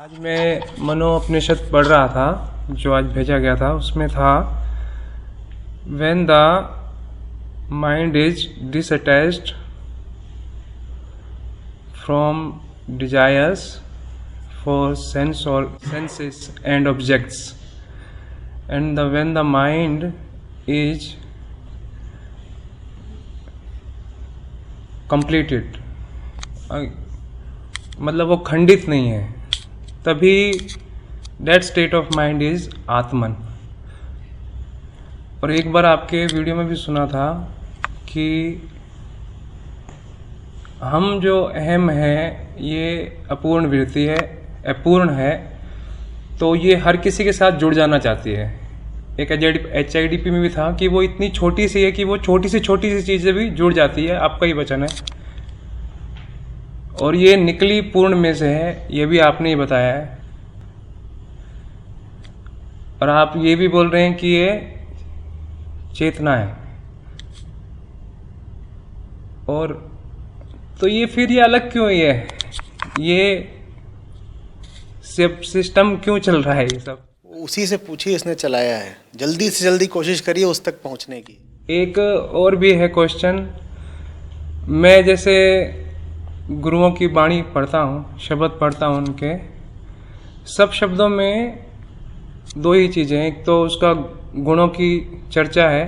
आज मैं मनोपनिषद पढ़ रहा था, जो आज भेजा गया था। उसमें था, when the mind is disattached from desires for senses and objects, and when the mind is completed, मतलब वो खंडित नहीं है, तभी that state of mind is आत्मन। और एक बार आपके वीडियो में भी सुना था कि हम जो अहम है ये अपूर्ण वृत्ति है, अपूर्ण है, तो ये हर किसी के साथ जुड़ जाना चाहती है। एक HIDP में भी था कि वो इतनी छोटी सी है कि वो छोटी सी चीज़ें भी जुड़ जाती है। आपका ही वचन है, और ये निकली पूर्ण में से है, ये भी आपने ही बताया है। और आप ये भी बोल रहे हैं कि ये चेतना है, और तो ये फिर ये अलग क्यों है? ये सब सिस्टम क्यों चल रहा है? ये सब उसी से पूछिए, इसने चलाया है। जल्दी से जल्दी कोशिश करिए उस तक पहुंचने की। एक और भी है क्वेश्चन। मैं जैसे गुरुओं की वाणी पढ़ता हूँ, शब्द पढ़ता हूँ, उनके सब शब्दों में दो ही चीज़ें, एक तो उसका गुणों की चर्चा है,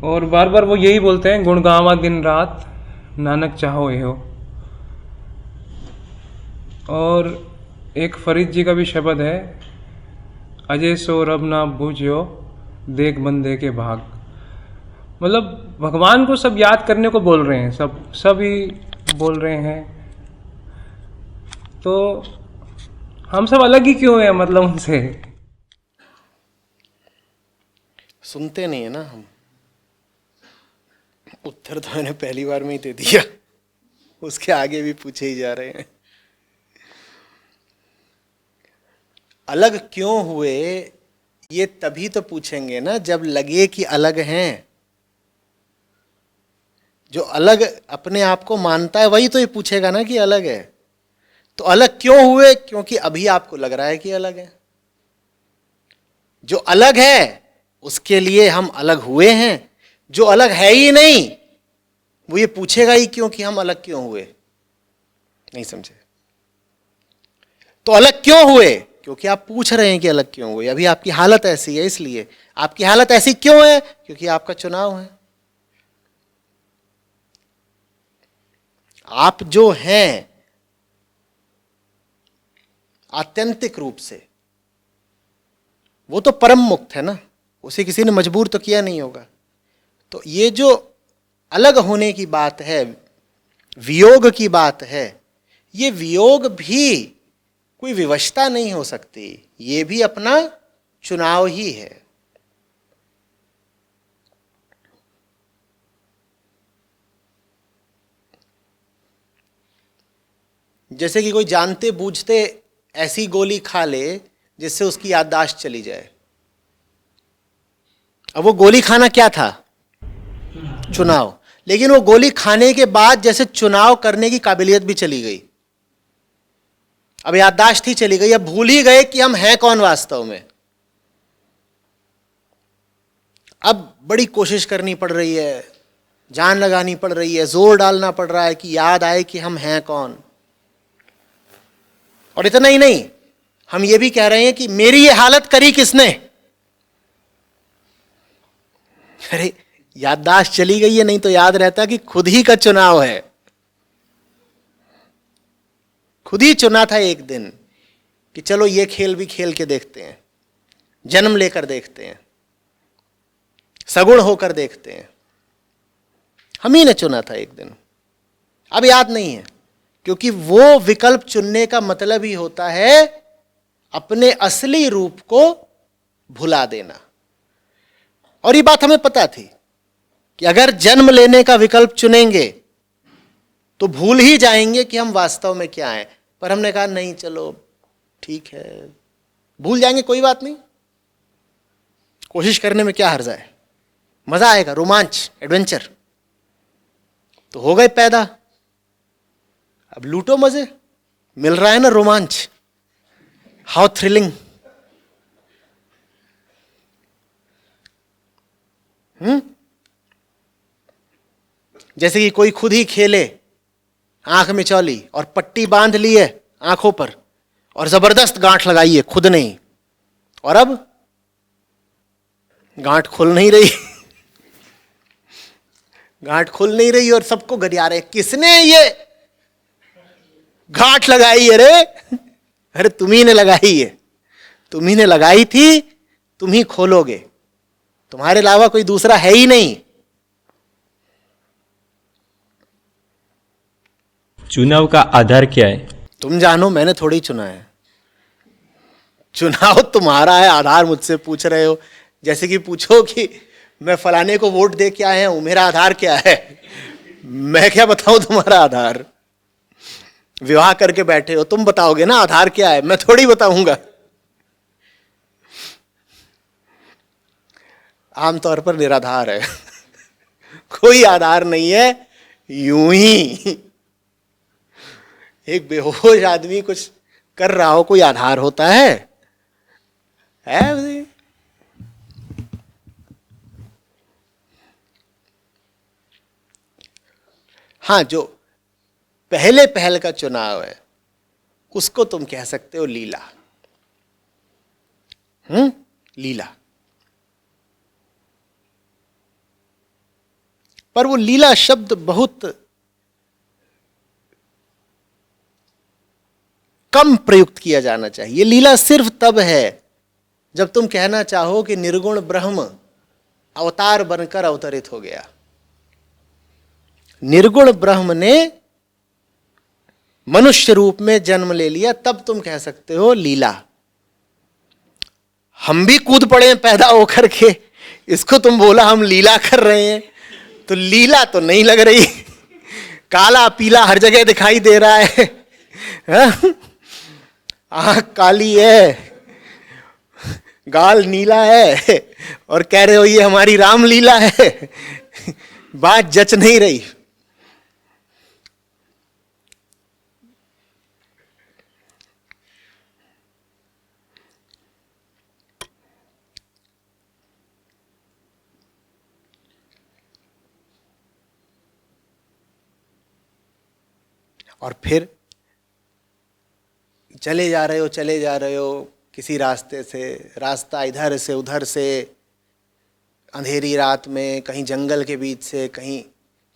और बार बार वो यही बोलते हैं, गुण गावा दिन रात नानक चाहो एहो। और एक फरीद जी का भी शब्द है, अजय सो रब ना बूझो देख बंदे के भाग। मतलब भगवान को सब याद करने को बोल रहे हैं, सब ही बोल रहे हैं, तो हम सब अलग ही क्यों हैं? मतलब उनसे सुनते नहीं है ना हम। उत्तर तो मैंने पहली बार में ही दे दिया, उसके आगे भी पूछे ही जा रहे हैं। अलग क्यों हुए ये तभी तो पूछेंगे ना जब लगे कि अलग हैं। जो अलग अपने आप को मानता है वही तो ये पूछेगा ना कि अलग है। तो अलग क्यों हुए? क्योंकि अभी आपको लग रहा है कि अलग है। जो अलग है उसके लिए हम अलग हुए हैं। जो अलग है ही नहीं वो ये पूछेगा ही क्यों कि हम अलग क्यों हुए। नहीं समझे? तो अलग क्यों हुए? क्योंकि आप पूछ रहे हैं कि अलग क्यों हुए। अभी आपकी हालत ऐसी है, इसलिए। आपकी हालत ऐसी क्यों है? क्योंकि आपका चुनाव है। आप जो हैं आत्यंतिक रूप से, वो तो परम मुक्त है ना, उसे किसी ने मजबूर तो किया नहीं होगा। तो ये जो अलग होने की बात है, वियोग की बात है, ये वियोग भी कोई विवशता नहीं हो सकती, ये भी अपना चुनाव ही है। जैसे कि कोई जानते बूझते ऐसी गोली खा ले जिससे उसकी याददाश्त चली जाए। अब वो गोली खाना क्या था? चुनाव। लेकिन वो गोली खाने के बाद जैसे चुनाव करने की काबिलियत भी चली गई। अब याददाश्त ही चली गई, अब भूल ही गए कि हम हैं कौन वास्तव में। अब बड़ी कोशिश करनी पड़ रही है, जान लगानी पड़ रही है, जोर डालना पड़ रहा है कि याद आए कि हम हैं कौन। और इतना ही नहीं, हम ये भी कह रहे हैं कि मेरी ये हालत करी किसने? अरे याददाश्त चली गई है, नहीं तो याद रहता कि खुद ही का चुनाव है। खुद ही चुना था एक दिन कि चलो ये खेल भी खेल के देखते हैं, जन्म लेकर देखते हैं, सगुण होकर देखते हैं। हम ही ने चुना था एक दिन। अब याद नहीं है, क्योंकि वो विकल्प चुनने का मतलब ही होता है अपने असली रूप को भुला देना। और ये बात हमें पता थी कि अगर जन्म लेने का विकल्प चुनेंगे तो भूल ही जाएंगे कि हम वास्तव में क्या हैं। पर हमने कहा नहीं, चलो ठीक है, भूल जाएंगे, कोई बात नहीं, कोशिश करने में क्या हर्जा है, मजा आएगा, रोमांच, एडवेंचर। तो हो गए पैदा, अब लूटो मजे। मिल रहा है ना रोमांच, हाउ थ्रिलिंग। जैसे कि कोई खुद ही खेले, आंख में चौली और पट्टी बांध ली है आंखों पर और जबरदस्त गांठ लगाई है खुद नहीं, और अब गांठ खुल नहीं रही गांठ खुल नहीं रही और सबको गरिया रहे, किसने ये गांठ लगाई है रे? अरे तुम्ही ने लगाई है, तुम्ही ने लगाई थी, तुम ही खोलोगे, तुम्हारे अलावा कोई दूसरा है ही नहीं। चुनाव का आधार क्या है? तुम जानो, मैंने थोड़ी चुना है। चुनाव तुम्हारा है, आधार मुझसे पूछ रहे हो। जैसे कि पूछो कि मैं फलाने को वोट दे के आया हूं, मेरा आधार क्या है? मैं क्या बताऊं तुम्हारा आधार? विवाह करके बैठे हो, तुम बताओगे ना आधार क्या है, मैं थोड़ी बताऊंगा। आमतौर पर निराधार है कोई आधार नहीं है। यूं ही एक बेहोश आदमी कुछ कर रहा हो, कोई आधार होता है? हाँ, जो पहले पहल का चुनाव है उसको तुम कह सकते हो लीला। लीला। पर वो लीला शब्द बहुत कम प्रयुक्त किया जाना चाहिए। लीला सिर्फ तब है जब तुम कहना चाहो कि निर्गुण ब्रह्म अवतार बनकर अवतरित हो गया। निर्गुण ब्रह्म ने मनुष्य रूप में जन्म ले लिया, तब तुम कह सकते हो लीला। हम भी कूद पड़े पैदा होकर के, इसको तुम बोला हम लीला कर रहे हैं, तो लीला तो नहीं लग रही। काला पीला हर जगह दिखाई दे रहा है, आंख काली है, गाल नीला है, और कह रहे हो ये हमारी रामलीला है। बात जच नहीं रही। और फिर चले जा रहे हो किसी रास्ते से, रास्ता इधर से उधर से, अंधेरी रात में, कहीं जंगल के बीच से, कहीं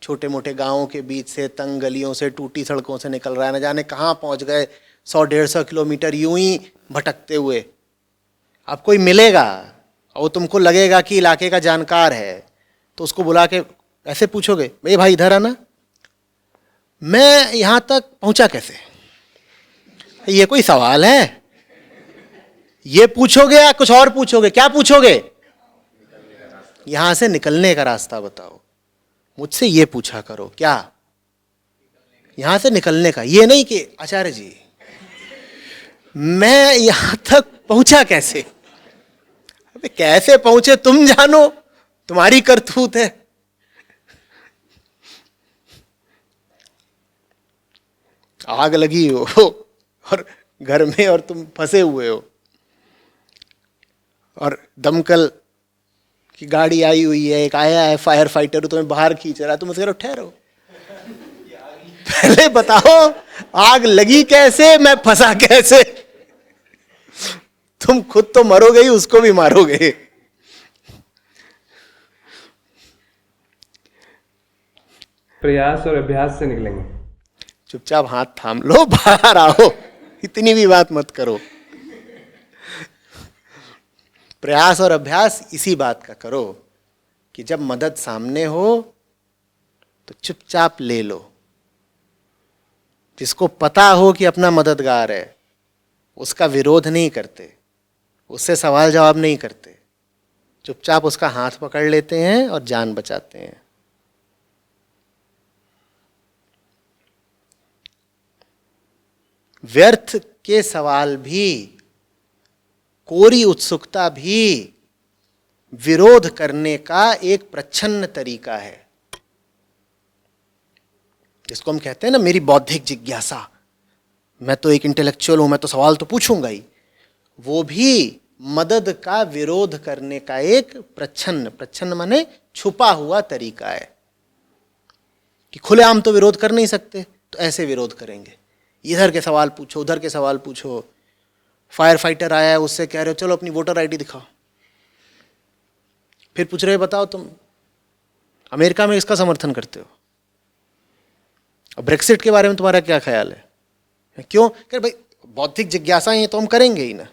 छोटे मोटे गांवों के बीच से, तंग गलियों से, टूटी सड़कों से निकल रहा है, न जाने कहाँ पहुंच गए, 100-150 किलोमीटर यूं ही भटकते हुए। अब कोई मिलेगा और वो तुमको लगेगा कि इलाके का जानकार है, तो उसको बुला के ऐसे पूछोगे, भाई भाई इधर आना, मैं यहां तक पहुंचा कैसे? ये कोई सवाल है? ये पूछोगे या कुछ और पूछोगे? क्या पूछोगे? यहां से निकलने का रास्ता बताओ। मुझसे ये पूछा करो, क्या यहां से निकलने का, ये नहीं कि आचार्य जी मैं यहां तक पहुंचा कैसे। अबे कैसे पहुंचे तुम जानो, तुम्हारी करतूत है। आग लगी हो और घर में, और तुम फंसे हुए हो, और दमकल की गाड़ी आई हुई है, एक आया है फायर फाइटर, तुम्हें बाहर खींच रहा है, तुम उसके ठहरो, पहले बताओ आग लगी कैसे, मैं फंसा कैसे। तुम खुद तो मरोगे ही, उसको भी मारोगे। प्रयास और अभ्यास से निकलेंगे। चुपचाप हाथ थाम लो, बाहर आओ, इतनी भी बात मत करो। प्रयास और अभ्यास इसी बात का करो कि जब मदद सामने हो तो चुपचाप ले लो। जिसको पता हो कि अपना मददगार है, उसका विरोध नहीं करते, उससे सवाल जवाब नहीं करते, चुपचाप उसका हाथ पकड़ लेते हैं और जान बचाते हैं। व्यर्थ के सवाल भी, कोरी उत्सुकता भी विरोध करने का एक प्रच्छन्न तरीका है, जिसको हम कहते हैं ना मेरी बौद्धिक जिज्ञासा, मैं तो एक इंटेलेक्चुअल हूं, मैं तो सवाल तो पूछूंगा ही, वो भी मदद का विरोध करने का एक प्रच्छन्न माने छुपा हुआ तरीका है कि खुलेआम तो विरोध कर नहीं सकते, तो ऐसे विरोध करेंगे। इधर के सवाल पूछो, उधर के सवाल पूछो। फायर फाइटर आया है, उससे कह रहे हो चलो अपनी वोटर आईडी दिखाओ, फिर पूछ रहे बताओ तुम अमेरिका में इसका समर्थन करते हो, अब ब्रेक्सिट के बारे में तुम्हारा क्या ख्याल है? क्यों? कह भाई बौद्धिक जिज्ञासा ये तो हम करेंगे ही ना।